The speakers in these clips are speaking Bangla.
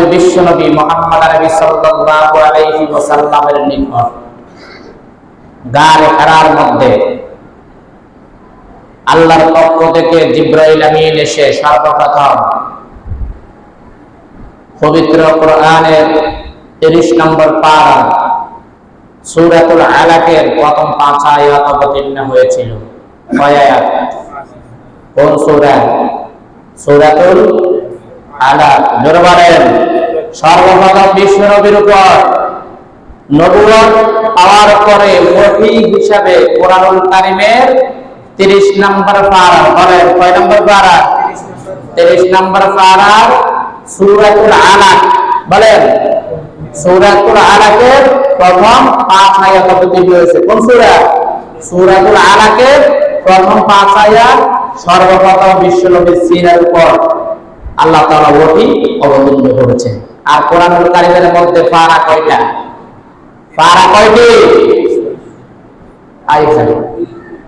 নবী বিশ্ব নবী মুহাম্মদ নবী সাল্লাল্লাহু আলাইহি ওয়াসাল্লামের নিকট গারে হেরার মধ্যে আল্লাহর পক্ষ থেকে জিবরাইল আমিন এসে সর্বপ্রথম পবিত্র কোরআনের 30 নম্বর পারা সূরাতুল আলাকের প্রথম 5 আয়াত অবতীর্ণ হয়েছিল। কয় আয়াত? কোন সূরা? সূরাতুল আলাক। দরবারের সর্বপ্রথম বিশ্ব নবীর উপর নবুয়ত পাওয়ার পরে ওহী হিসাবে কোরআনুল কারীমের 30 নম্বর পারা, বলেন কয় নম্বর পারা? 30 নম্বর পারা সূরাতুল আলাক। বলেন সূরাতুল আলাকের প্রথম 5 আয়াত অবতীর্ণ হয়েছে। কোন সূরা? সূরাতুল আলাকের প্রথম 5 আয়াত সর্বপ্রথম বিশ্ব নবীর সিরার উপর আল্লাহ তাআলা ওহী অবতীর্ণ করেছেন। আর কোরআনুল কারীমের মধ্যে পারা কয়টা? পারা কয়টি? আইছে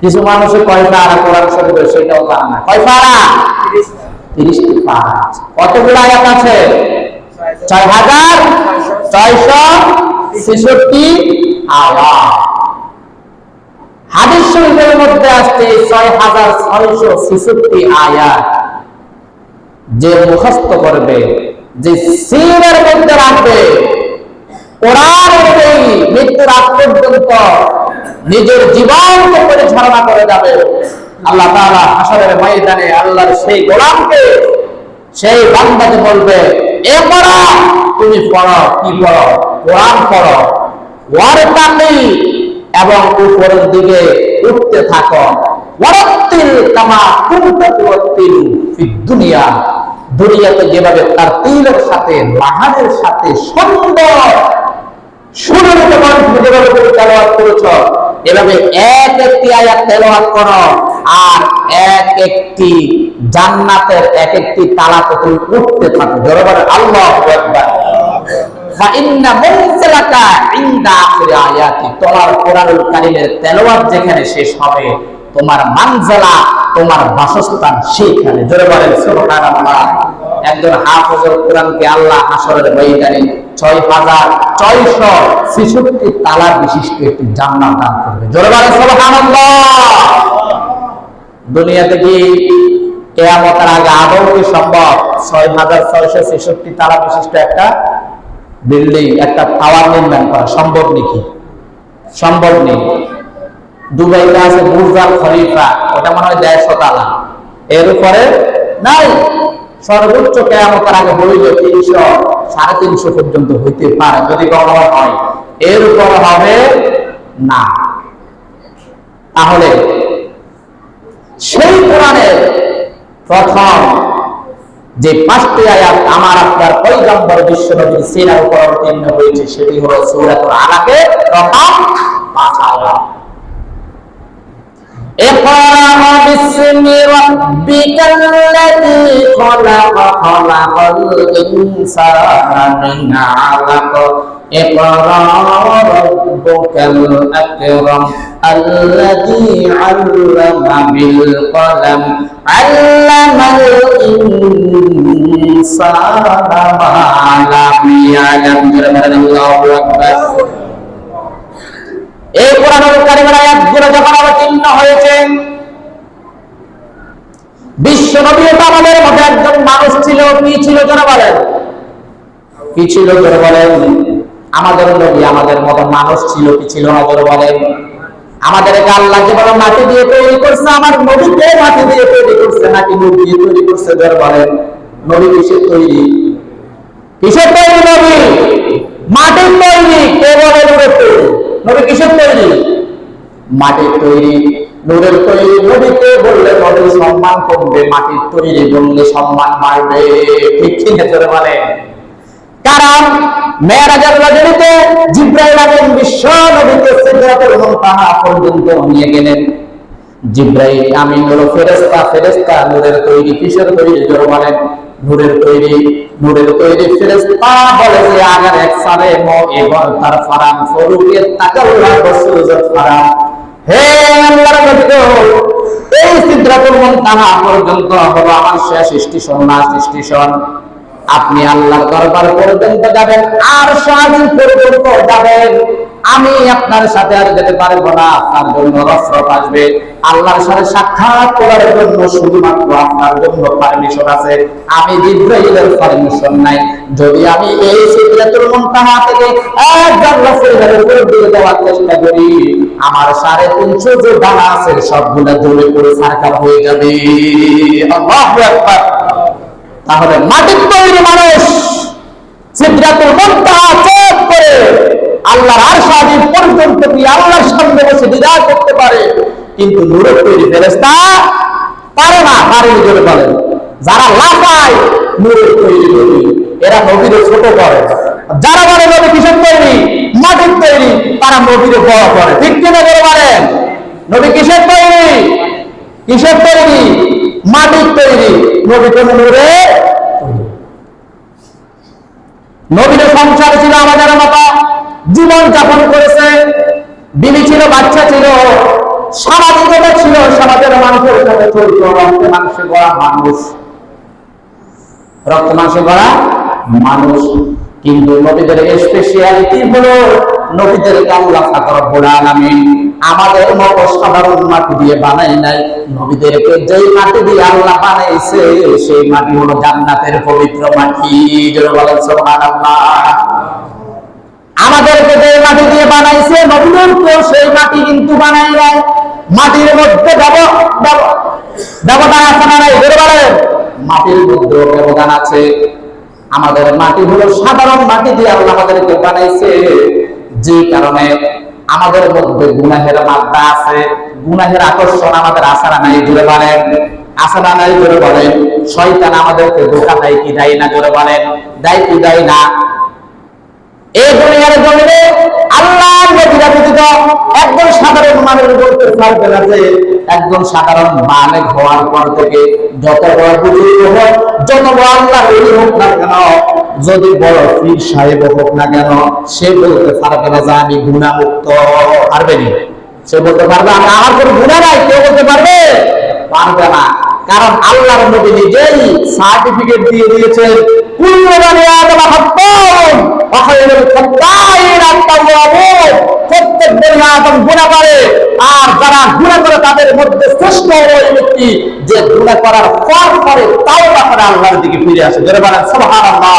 কিছু মানুষের কয় পারা কোরআন শরীফে সেটাও জানা না। কয় পারা? 30টি পারা। কতগুলো আয়াত আছে? ৬৬৬৬ আয়াত। হাদিস শরীফের মধ্যে আসছে ৬৬৬৬ আয়াত যে মুখস্থ করবে, যে সিনের মধ্যে রাখবে, কোরআন অনুযায়ী মৃত্যুর আগ পর্যন্ত নিজের জীবনকে পরিচালনা করে যাবে, আল্লাহ তাআলা হাশরের ময়দানে আল্লাহর সেই গোলামকে, সেই বান্দাকে বলবে, এ পড়ো, তুমি পড়ো। কি পড়ো? কোরআন পড়ো। ওয়ারতাকি, এবং উপরের দিকে উঠতে থাকো। ওয়ারাত্তিল কামা কুনতা তুরাত্তিল ফিদ দুনিয়া, দুনিয়াতে যেভাবে তারতিলের সাথে, লাহানের সাথে সুন্দর সুন্দর কণ্ঠে যেভাবে তুমি তেলাওয়াত করেছো, এভাবে এক একটি আয়াত তেলাওয়াত করো, আর এক একটি জান্নাতের এক একটি তালাতে তুমি উঠতে থাকো। জোরে আল্লাহু আকবার। ফা ইন্না মুনসালাকা ইনদা আখির আয়াতি, তোমার কোরআনুল কারীমের তেলাওয়াত যেখানে শেষ হবে, তোমার মানজালা, তোমার বাসস্থান সেইখানে। জোরে বলেন সুবহানাল্লাহ। একজন হাফেজুল কোরআনকে আল্লাহ হাশরের ময়দানে ৬৬৬৬ তালা বিশিষ্ট একটি জান্নাত দান করবে। জোরে বলেন সুবহানাল্লাহ। দুনিয়াতে কি কিয়ামতের আগে আদৌ কি সম্ভব ৬৬৬৬ তালা বিশিষ্ট একটা বিল্ডিং, একটা টাওয়ার নির্মাণ করা? সম্ভব নাকি? সম্ভব নেই। দুবাইতে আছে বুর্জ আল খলিফা, ওটা মনে হয় ১৫০ তালা, এর উপরে নাই। সর্বোচ্চ কিয়ামতের আগে হইলে ৩০০ ৩৫০ পর্যন্ত হইতে পারে, যদি কখনো হয়। এর উপর হবে না। তাহলে সেই কোরআনের প্রথম যে 5টি আয়াত আমার আপনার পয়গম্বর বিশ্ব নবীর সিরার উপর অবতীর্ণ হয়েছে, সেটি হলো সূরাতুল আলাকের প্রথম 5 আয়াত। ইকরা বিসমি রাব্বিকাল্লাযী খলাক, খলাকাল ইনসানা মিন আলাক, ইকরা রাব্বুকাল আকরাম আল্লাযী আল্লামা বিল কলম, আল্লামাল ইনসানা মা লাম ইয়ালাম। আল্লাহু আকবার। এই কোরআনুল কারীমের আয়াতগুলো যখন অবতীর্ণ হয়েছে, বিশ্ব নবী তো আমাদের মধ্যে একজন মানুষ ছিল। কি ছিল জোরে বলেন? কি ছিল জোরে বলেন? আমাদের নবী আমাদের মতো মানুষ ছিল। কি ছিল না জোরে বলেন? আমাদেরকে আল্লাহ যেভাবে মাটি দিয়ে তৈরি করছে, আমার নবীকে মাটি দিয়ে তৈরি করছে নাকি নূর দিয়ে তৈরি করছে? জোরে বলেন। নবী কিসের তৈরি? কিসের তৈরি নবী? মাটির তৈরি। কে বলে নূরের তৈরি? নবী কিসের তৈরি? মাটির তৈরি, নূরের তৈরি। নবীকে বললে নবীর সম্মান কমবে, মাটির তৈরি বললে সম্মান বাড়বে। ঠিক ঠিক জোরে বলে। কারণ মেরাজের রজনীতে জিবরাইল আমিন বিশ্ব নবীকে সিদরাতুল মুনতাহা পর্যন্ত নিয়ে গেলেন। জিবরাইল আমিন হলো ফেরেশতা। ফেরেশতা নূরের তৈরি। কিসের তৈরি জোরে বলেন? নূরের তৈরি। নূরের তৈরি ফেরেশতা বলে যে আগার এক সালে মো এবার তার ফারাম ফরুকে তাকাল্লা বসুজত ফারাম। হে আল্লাহর নবী গো, এই সিদরাতুল মুনতাহা পর্যন্ত হলো আমার শেষ স্টেশন না স্টেশন। আপনি আল্লাহর দরবার পর্যন্ত যাবেন, আর শাহিদ পর্যন্ত যাবেন, আমি আপনার সাথে আর যেতে পারবো না। আপনার জন্য রফরফ আসবে, আল্লাহর সাথে সাক্ষাৎ করার জন্য শুধুমাত্র আপনার জন্য পারমিশন আছে, আমি জিবরাইলের পারমিশন নাই। যদি আমি এই সিদরাতুল মুনতাহা থেকে একজন রাসূলের উপর দিয়ে দেওয়ার চেষ্টা করি, আমার 350 যে ডানা আছে সবগুলা জ্বলে পড়ে ছারখার হয়ে যাবে। আল্লাহু আকবার। তাহলে মাটির তৈরি মানুষ সিদরাতুল মুনতাহা চেক করে আল্লাহর আরশ আজিম পর্যন্ত কি আল্লাহর সামনে বসে দিদার করতে পারে, কিন্তু নূরের তৈরি ফেরেশতা পারে না। পারেনি জোরে বলেন। যারা লাফায় নূরের তৈরি নবী, এরা নবীরে ছোট করে। যারা বলে নবী কিসের তৈরি, মাটির তৈরি, তারা নবীরে বড় করে। ঠিক কিনা বলে বলেন? নবী কিসের তৈরি? কিসের তৈরি? মাটির তৈরি। নবী কোন নূরের? নবীর সংসার ছিল আমাদের মতো, জীবন যাপন করেছে, বিবি ছিল, বাচ্চা ছিল, সামাজিকতা ছিল, সমাজের মানুষের সাথে চলত, রক্তে মাংসে গড়া মানুষ, রক্ত মাংসে গড়া মানুষ। কিন্তু নবীদের স্পেশালিটি হলো নবীদেরকে আল্লাহ পাক রব্বুল আলামিন আমাদের মতো সাধারণ মাটি দিয়ে বানায় নাই। নবীদেরকে যেই মাটি দিয়ে আল্লাহ বানাইছে সেই মাটি হলো জান্নাতের পবিত্র মাটি। যারা বলেন সুবহানাল্লাহ। আমাদেরকে যে মাটি দিয়ে বানাইছে নবীদেরকেও সেই মাটি কিন্তু বানাই নাই। মাটির মধ্যে ব্যবধান আছে না নাই? বলে বলেন। মাটির মধ্যে ব্যবধান আছে। আমাদের মাটি হলো সাধারণ মাটি দিয়ে আল্লাহ আমাদেরকে বানাইছে, যে কারণে আমাদের মধ্যে গুনাহের মাত্রা আছে, গুনাহের আকর্ষণ আমাদের আসারা নাই। জোরে বলেন। আসারা নাই? জোরে বলেন। শয়তান আমাদেরকে ধোঁকা দেয় কি দেয় না? জোরে বলেন। দেয় কি দেয় না? এই দুনিয়ার জমিনে আল্লাহর নবীরা ব্যতীত একজন সাধারণ মানুষ বলতে পারবে না যে একজন সাধারণ বালেগ হওয়ার পর থেকে যত বড় বুজুর্গ হোক, যত বড় আল্লাহর ওলি হোক না কেন, যদি বড় পীর সাহেব হোক না কেন, সে বলতে পারবে না যে আমি গুনাহমুক্ত। পারবে না? সে বলতে পারবে আমার কোনো গুনাহ নাই? কেউ বলতে পারবে? পারবে না। কারণ আল্লাহর নবী নিজেই সার্টিফিকেট দিয়ে দিয়েছেন, কুল্লু বানি আদম খাত্তাউন ওয়া খায়রুল খাত্তাইনা আত-তাওয়াবুন। প্রত্যেক বনি আদম গুনাহ করে, আর যারা গুনাহ করে তাদের মধ্যে শ্রেষ্ঠ ওই ব্যক্তি যে গুনাহ করার পর পরে তাওবা করে আল্লাহর দিকে ফিরে আসে। যারা বলেন সুবহানাল্লাহ।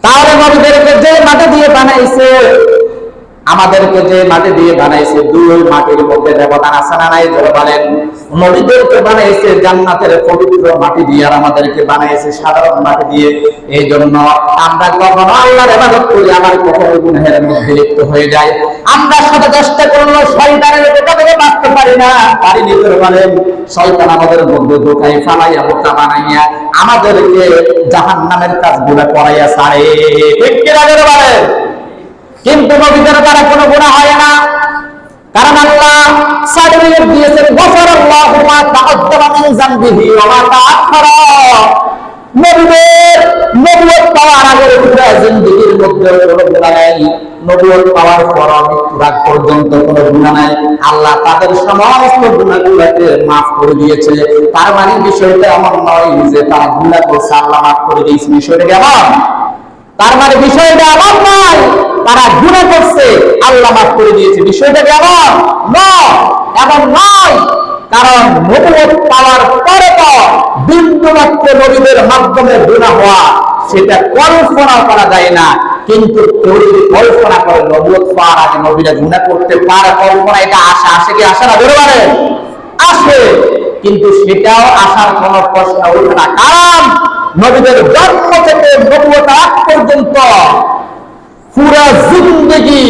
তাহলে নবীদেরকে যে মাটি দিয়ে বানাইছে, আমাদেরকে যে মাটি দিয়ে বানাইছে, দুই মাটির মধ্যে ব্যবধান আছে না নাই? জোরে বলেন। নবীদেরকে বানাইছে জান্নাতের পবিত্র মাটি দিয়ে, আর আমাদেরকে বানাইছে সাধারণ মাটি দিয়ে। এই জন্য আমরা কখনো আল্লাহর ইবাদত করি আমার কখনো গুনাহের মধ্যে লিপ্ত হয়ে যায়। আমরা শত চেষ্টা করলেও শয়তানের ধোঁকা থেকে বাঁচতে পারি না। পারিনি। জোরে বলেন। শয়তান আমাদের মধ্যে ধোঁকায় ফালাইয়া বোকা বানাইয়া আমাদেরকে জাহান্নামের কাজগুলো করাইয়া ছাড়ে। ঠিক কিনা? জোরে বলেন। কিন্তু নবীদের দ্বারা কোনো গুনাহ হয় না, কারণ আল্লাহ সার্টিফিকেট দিয়েছেন গফারাল্লাহু মা তাআদ্দামা মিন যামবিহি ওয়া মা তাআখারা। নবীদের নবুয়ত পাওয়ার আগের পুরো জিন্দেগীর মধ্যে কোনো গুনাহ নাই, নবুয়ত পাওয়ার পর মৃত্যুর আগ পর্যন্ত কোনো গুনাহ নাই। আল্লাহ তাদের সমস্ত গুনাহগুলোকে মাফ করে দিয়েছে। তার মানে বিষয়টা এমন নয় যে তারা গুনাহ করছে আল্লাহ মাফ করে দিয়েছে। বিষয়টা কেমন? তার মানে বিষয়টা এমন নয় তারা গুনাহ করছে আল্লাহ মাফ করে দিয়েছে। বিষয়টা কেমন? এমন নয়। কারণ নবুয়ত পাওয়ার পরে তো বিন্দুমাত্র নবীদের মাধ্যমে গুনাহ হওয়া সেটা কল্পনা করা যায় না। কিন্তু কেউ যদি কল্পনা করে নবুয়ত পাওয়ার আগে নবীরা গুনাহ করতে পারে, কল্পনা এটা আসে কি আসে না? বলে বলে আসে। কিন্তু সেটাও আসার কোনো প্রশ্ন ওঠে না, কারণ নবীদের জন্ম থেকে নবুয়ত আগ পর্যন্ত পুরো জিন্দেগি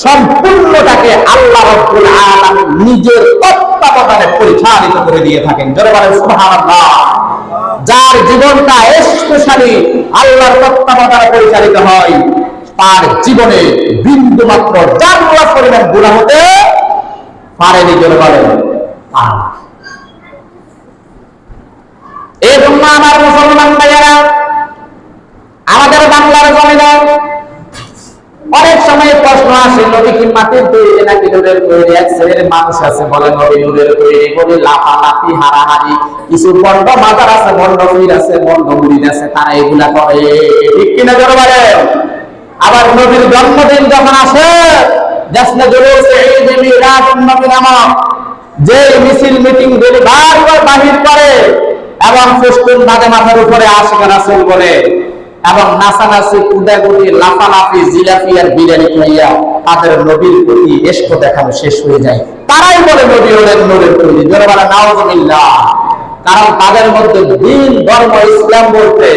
সম্পূর্ণটাকে আল্লাহ রাব্বুল আলামিন নিজের তত্ত্বাবধানে পরিচালিত করে দিয়ে থাকেন। জোরে বলেন সুবহানাল্লাহ। যার জীবনটা স্পেশালি আল্লাহর তত্ত্বাবধানে পরিচালিত হয়, তার জীবনে বিন্দু মাত্র জাররা পরিমাণ গুনাহ হতে পারেনি। জোরে বলেন। এই জন্য আমার মুসলমান ভাইয়েরা, আমাদের বাংলার জমিনে অনেক সময় প্রশ্ন আসে নবী কি মাটির তৈরি নাকি নূরের তৈরি? এক শ্রেণীর মানুষ আছে বলে নবী নূরের তৈরি, বলে লাফালাফি হারাহারি। কিছু বন্ড মাজার আছে, বন্ড পীর আছে, বন্ড মুরিদ আছে, তারা এগুলা করে, ঠিক কিনা জোরে বলেন? আবার নবীর জন্মদিন যখন আসে, জাসনে জুলুসে ঈদ মিলাদ নবী নামক যে মিছিল মিটিং গুলি বারবার বাহির করে এবং ফেস্টুন বাঁধে মাথার উপরে আশিক রাসূল বলে এবং নাচানাচি কুদাকুদি লাফালাফি জিলাপি আর বিরিয়ানি খাইয়া তাদের নবীর প্রতি ইশক দেখানো শেষ হয়ে যায়। তারাই বলে নবী হলেন নূরের তৈরি, জোরে বলা নাউযুবিল্লাহ। কারণ তাদের মধ্যে দিন ধর্ম ইসলাম বলতে,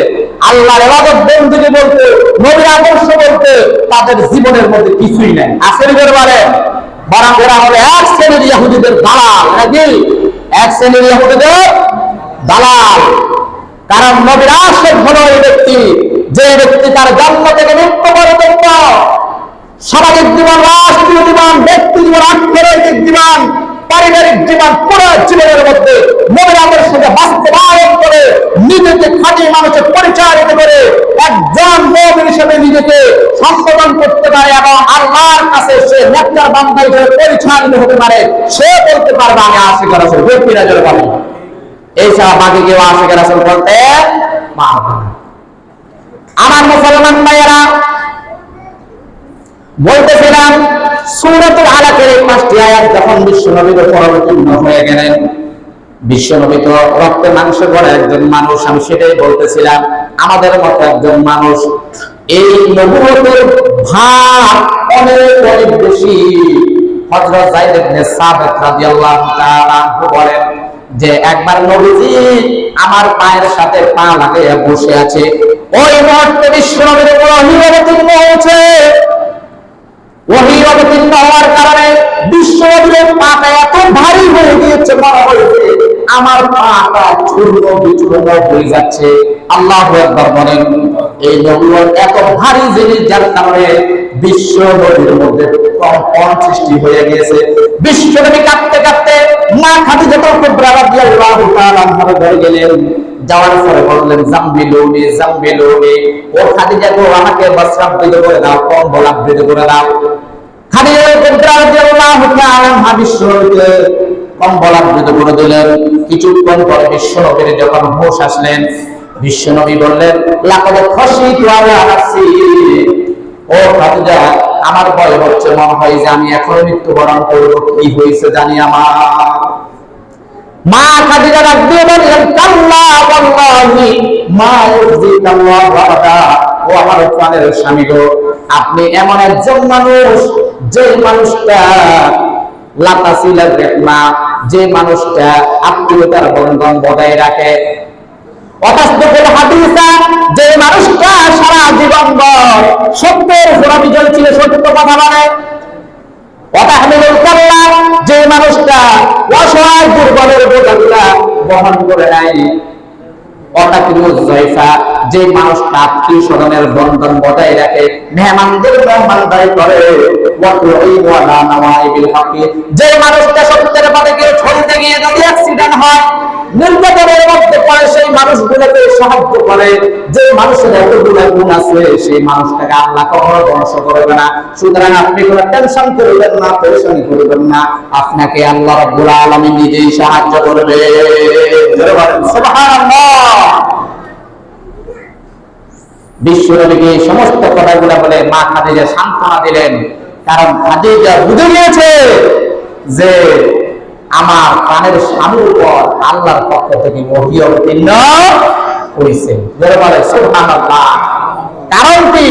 আল্লাহর ইবাদত বন্দেগী বলতে, নবীর আদর্শ বলতে তাদের জীবনের মধ্যে কিছুই নাই। আসলে জোরে বলেন, বরং এরা হলো এক শ্রেণীর ইহুদিদের দালাল, নাকি এক শ্রেণীর ইহুদিদের দালাল। কারণ নবীর আশিক হলো এই ব্যক্তি, যে ব্যক্তি তার জন্ম থেকে মৃত্যু পর্যন্ত সামাজিক জীবন, রাষ্ট্রীয় জীবন, ব্যক্তি জীবন, অর্থনৈতিক জীবন, পারিবারিক জীবন, পুরো জীবনের মধ্যে নবীর আদর্শকে বাস্তবায়ন করে নিজেকে খাঁটি মানুষের পরিচালিত করে একজন মুমিন হিসেবে নিজেকে সম্বোধন করতে পারে এবং আল্লাহর কাছে সে নেককার বান্দা হিসেবে পরিচালিত হতে পারে, সে বলতে পারবে আমি আশিক রাসূল। ব্যক্তিরা জোরে বলেন, এই ছাড়া বাকি কেউ আশিক রাসূল বলতে পারবে না। আমার মুসলমান ভাইয়েরা, বলতেছিলাম সূরাতুল আলাকের এই 5টি আয়াত যখন বিশ্বনবীর উপর অবতীর্ণ হয়ে গেলেন, বিশ্বনবী তো রক্তে মাংসে গড়া একজন মানুষ, আমি সেটাই বলতেছিলাম। আমাদের মতো একজন মানুষ, এই নবুয়তের ভার অনেক অনেক বেশি। হযরত যায়েদ ইবনে সাবিত রাদিয়াল্লাহু তাআলা বলেন যে একবার নবীজি আমার পায়ের সাথে পা লাগিয়ে বসে আছে, ওই মুহূর্তে বিশ্বনবীর উপর ওহী অবতীর্ণ হয়েছে। ওহী অবতীর্ণ হওয়ার কারণে বিশ্বনবীর পাটা এত ভারী হয়ে গিয়েছে, মনে হয়েছে আমার পাটা চূর্ণ বিচূর্ণ হয়ে যাচ্ছে। আল্লাহু আকবার বলেন। এই নবুয়ত এত ভারী জিনিস, যার কারণে বিশ্বনবীর মধ্যে কম্পন সৃষ্টি হয়ে গিয়েছে। বিশ্বনবী কাঁদতে কাঁদতে মা খাদিজা কুবরা রাদিয়াল্লাহু তাআলা আনহার ঘরে গেলেন। যাওয়ার পরে বললেন জাম্বিলুনি জাম্বিলুনি, ও খাদিজা গো আমাকে বস্ত্র আবৃত করে দাও, কম্বল আবৃত করে দাও। খাদিজা কুবরা রাদিয়াল্লাহু তাআলা আনহা বিশ্বনবীকে কম্বল আবৃত করে দিলেন। কিছুক্ষণ পরে বিশ্বনবীর যখন হুঁশ আসলেন, বিশ্বনবী বললেন লাকাদ খাশিতু আলা নাফসি, ও খাদিজা আমার ভয় হচ্ছে, মনে হয় যে আমি এখন মৃত্যুবরণ করব, কি হয়েছে জানি আমার। মা খাদিজা ডাক দিয়ে বললেন কাল্লা ওয়াল্লাহি মা ইউযিকাল্লাহু আবাদা, ও আমার প্রাণের স্বামী গো, আপনি এমন একজন মানুষ যে মানুষটা লাতাসিলার রেহমা, যে মানুষটা আত্মীয়তার বন্ধন বজায় রাখে, অতাসদুকুল হাদিসা, যে মানুষটা সারা জীবন ভর সত্যের উপর বিজয় ছিল, সত্য কথা বলে, ওয়াতাহমিলুল কাল্লা, যে মানুষটা অসহায় দুর্বলের বোঝাগুলা বহন করে নেয়, ওয়াতাকিমুজ যায়ফা, যে মানুষটা আত্মীয় স্বজনের বন্ধন বজায় রাখে, মেহমানদের মেহমানদারি করে, ওয়াতুইনু আলা নাওয়াইবিল হক, যে মানুষটা সত্যের পথে কেউ চলতে গিয়ে যদি অ্যাক্সিডেন্ট হয়, নির্যাতনের মধ্যে পড়ে, সেই মানুষগুলোকে সাহায্য করে। যে মানুষের এতগুলো গুণ আছে, সেই মানুষটাকে আল্লাহ কখনো ধ্বংস করবে না। সুতরাং আপনি কোনো টেনশন করবেন না, পরেশানি করবেন না, আপনাকে আল্লাহ রাব্বুল আলামিন নিজেই সাহায্য করবে। সুবহানাল্লাহ। বিশ্বনবীকে সমস্ত কথাগুলো বলে মা খাদিজা সান্ত্বনা দিলেন, কারণ খাদিজা বুঝে গিয়েছে যে আমার প্রাণের স্বামীর উপর আল্লাহর পক্ষ থেকে ওহী অবতীর্ণ হয়েছে। যারা বলে সুবহানাল্লাহ। কারণ কি?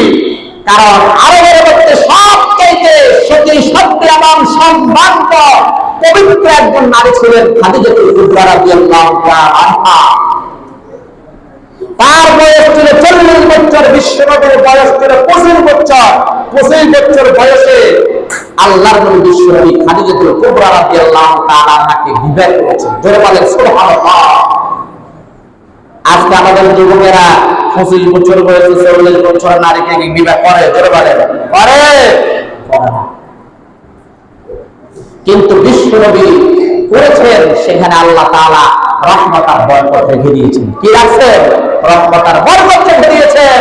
কারণ আরবের মধ্যে সবচেয়ে সতী সত্যি এবং সম্মানিত পবিত্র একজন নারী ছিলেন খাদিজা কুবরা রাদিয়াল্লাহু তাআলা আনহা। তার বয়স ছিল 40 বছর, বিশ্বনবীর বয়স ছিল 25 বছর। 25 বছর বয়সে আল্লাহর নবী বিশ্বনবী খাদিজা কুবরা রাদিয়াল্লাহু তাআলা আনহাকে বিবাহ করেছেন। জোরে বলেন সুবহানাল্লাহ। আজকে আমাদের যুবকেরা 25 বছর বয়সে 40 বছর নারীকে বিবাহ করে, জোরে বলেন করে না। কিন্তু বিশ্বনবী করেছেন, সেখানে আল্লাহ তাআলা রহমত আর বরকত রেখে দিয়েছেন। কি রাখছেন? রহমত আর বরকত রেখে দিয়েছেন।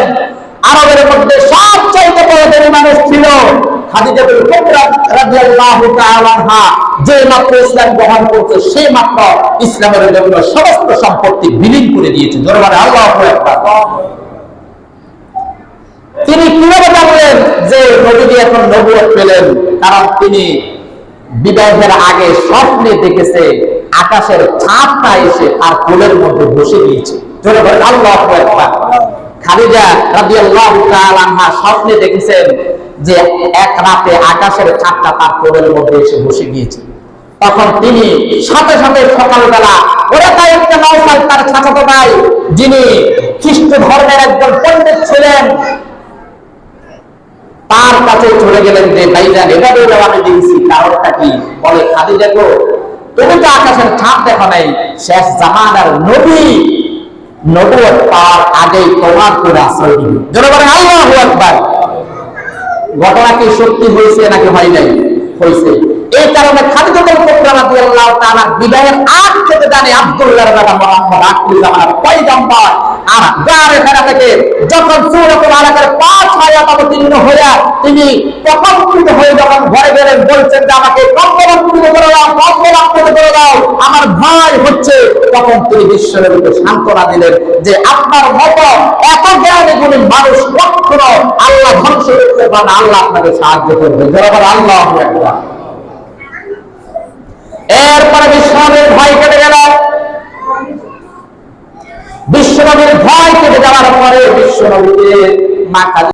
আরবের মধ্যে সবচেয়ে বড় ধনী মানুষ ছিল খাদিজাতুল কুবরা রাদিয়াল্লাহু তাআলা আনহা যে মাত্র ইসলাম গ্রহণ করছে সেই মাত্র ইসলামের জন্য সমস্ত সম্পত্তি বিলীন করে দিয়েছে। দরবারে আল্লাহু আকবার। তিনি কিভাবে জানলেন যে নবীজি এখন নবুয়ত পেলেন? কারণ তিনি বিবাহের আগে স্বপ্নে দেখেছে আকাশের চাঁদটা এসে তার কোলের মধ্যে বসে গিয়েছে। দরবারে আল্লাহু আকবার। খাদিজা রাদিয়াল্লাহু তাআলা আনহা স্বপ্নে দেখেছেন যে এক রাতে আকাশের চাঁদটা তার কোলের মধ্যে এসে বসে গিয়েছে। তখন তিনি সাথে সাথে সকালবেলা ওরাকা ইবনে নওফাল তার চাচাতো ভাই, যিনি খ্রিস্ট ধর্মের একজন পণ্ডিত ছিলেন, তার কাছে চলে গেলেন যে ভাইজান এভাবে আমি দেখছি, কারণটা কি? বলে খাদিজা গো, তুমি তো আকাশের চাঁদ দেখো নাই, শেষ জামানার নবী নবুয়ত পাওয়ার আগেই তোমার করে আশ্রয় দিবে। জনগণ আল্লাহু আকবার। ঘটনা কি সত্যি হয়েছে নাকি হয় নাই? হয়েছে। এই কারণে খাদিজাতুল কুবরা রাদিয়াল্লাহু তাআলা বিবাহের আগ থেকে জানে আব্দুল্লাহর বাবা মুহাম্মদ আখির জামানার পয়গম্বর। আর গারে ফেরা থেকে যখন সূরাতুল আলাকের 5 আয়াত অবতীর্ণ হয়ে তিনি প্রকম্পিত হয়ে যখন ঘরে গেলেন, বলছেন যে আমাকে কম্পনান্বিত করে দাও, কম্পনান্বিত করে দাও, আমার ভয় হচ্ছে। তখন তিনি বিশ্বনবীকে সান্ত্বনা দিলেন যে আপনার মতো এত জ্ঞানী গুণী মানুষ কখনো আল্লাহ ধ্বংস করতে পারে না, আল্লাহ আপনাকে সাহায্য করবে। জনগণ আল্লাহু আকবার। এরপরে বিশ্বনবীর ভয় কেটে গেল। বিশ্বনবীর ভয় কেটে যাওয়ার পরে বিশ্বনবীকে মা